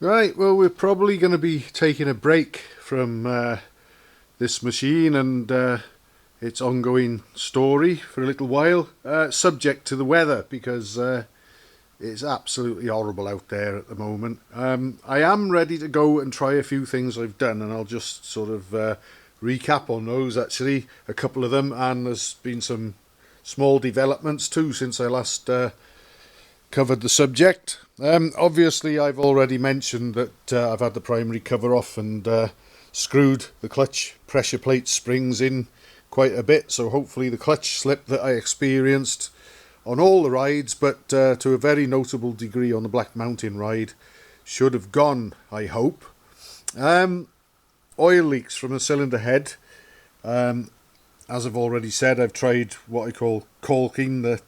Right, well, we're probably going to be taking a break from this machine and its ongoing story for a little while, subject to the weather, because it's absolutely horrible out there at the moment. I am ready to go and try a few things I've done, and I'll just sort of recap on those, actually, a couple of them, and there's been some small developments too since I last covered the subject. Obviously, I've already mentioned that I've had the primary cover off and screwed the clutch pressure plate springs in quite a bit, so hopefully the clutch slip that I experienced on all the rides, but to a very notable degree on the Black Mountain ride, should have gone, I hope. Oil leaks from the cylinder head. As I've already said, I've tried what I call caulking the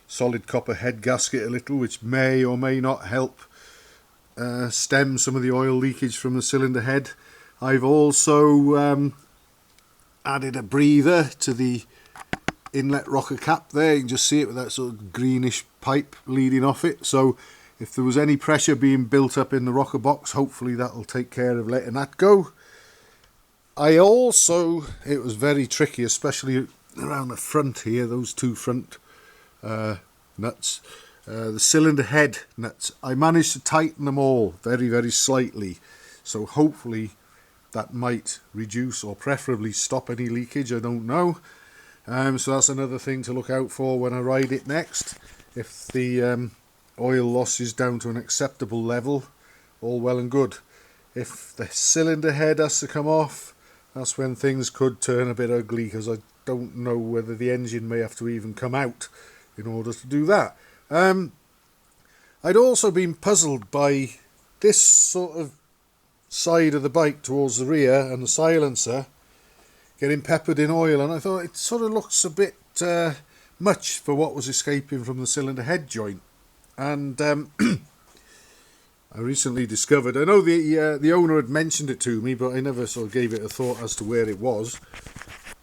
solid copper head gasket a little, which may or may not help stem some of the oil leakage from the cylinder head. I've also added a breather to the inlet rocker cap there. You can just see it with that sort of greenish pipe leading off it. So if there was any pressure being built up in the rocker box, hopefully that'll take care of letting that go. I also, it was very tricky, especially around the front here, those two front nuts, the cylinder head nuts. I managed to tighten them all very, very slightly, so hopefully that might reduce or preferably stop any leakage. I don't know. So that's another thing to look out for when I ride it next. If the oil loss is down to an acceptable level, all well and good. If the cylinder head has to come off, that's when things could turn a bit ugly, because I don't know whether the engine may have to even come out in order to do that. I'd also been puzzled by this sort of side of the bike towards the rear and the silencer getting peppered in oil, and I thought it sort of looks a bit much for what was escaping from the cylinder head joint. And I recently discovered, I know the owner had mentioned it to me, but I never sort of gave it a thought as to where it was.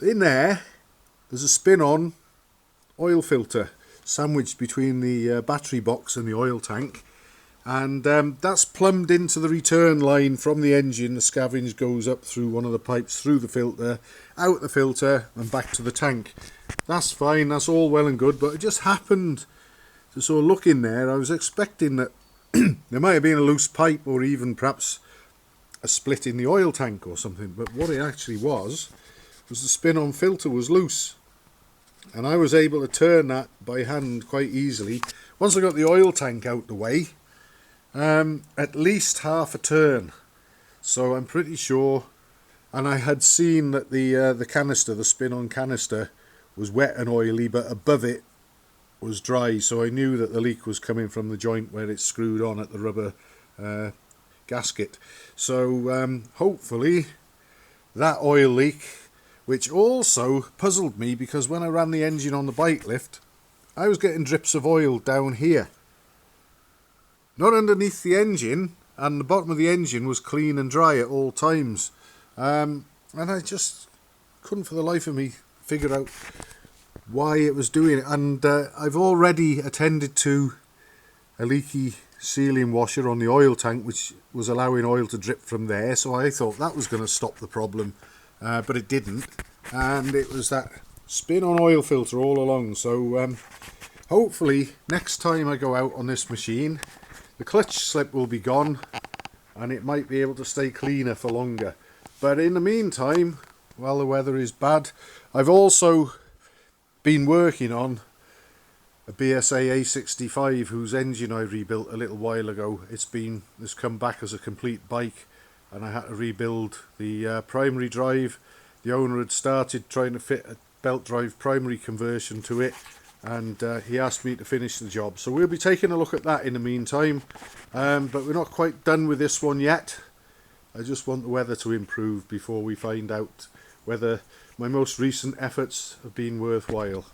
In there's a spin-on oil filter sandwiched between the battery box and the oil tank, and that's plumbed into the return line from the engine. The scavenge goes up through one of the pipes, through the filter, out the filter and back to the tank. That's fine, that's all well and good, but it just happened to sort of look in there. I was expecting that there might have been a loose pipe, or even perhaps a split in the oil tank or something, but what it actually was the spin-on filter was loose, and I was able to turn that by hand quite easily. Once I got the oil tank out the way, at least half a turn, so I'm pretty sure. And I had seen that the canister, the spin-on canister, was wet and oily, but above it was dry, so I knew that the leak was coming from the joint where it's screwed on at the rubber gasket. So hopefully that oil leak, which also puzzled me, because when I ran the engine on the bike lift, I was getting drips of oil down here, not underneath the engine, and the bottom of the engine was clean and dry at all times. And I just couldn't for the life of me figure out why it was doing it. And I've already attended to a leaky sealing washer on the oil tank, which was allowing oil to drip from there, so I thought that was going to stop the problem, but it didn't, and it was that spin-on oil filter all along. So hopefully next time I go out on this machine, the clutch slip will be gone and it might be able to stay cleaner for longer. But in the meantime, while the weather is bad, I've also been working on a BSA A65, whose engine I rebuilt a little while ago. It's come back as a complete bike, and I had to rebuild the primary drive. The owner had started trying to fit a belt drive primary conversion to it, and he asked me to finish the job. So we'll be taking a look at that in the meantime, but we're not quite done with this one yet. I just want the weather to improve before we find out whether my most recent efforts have been worthwhile.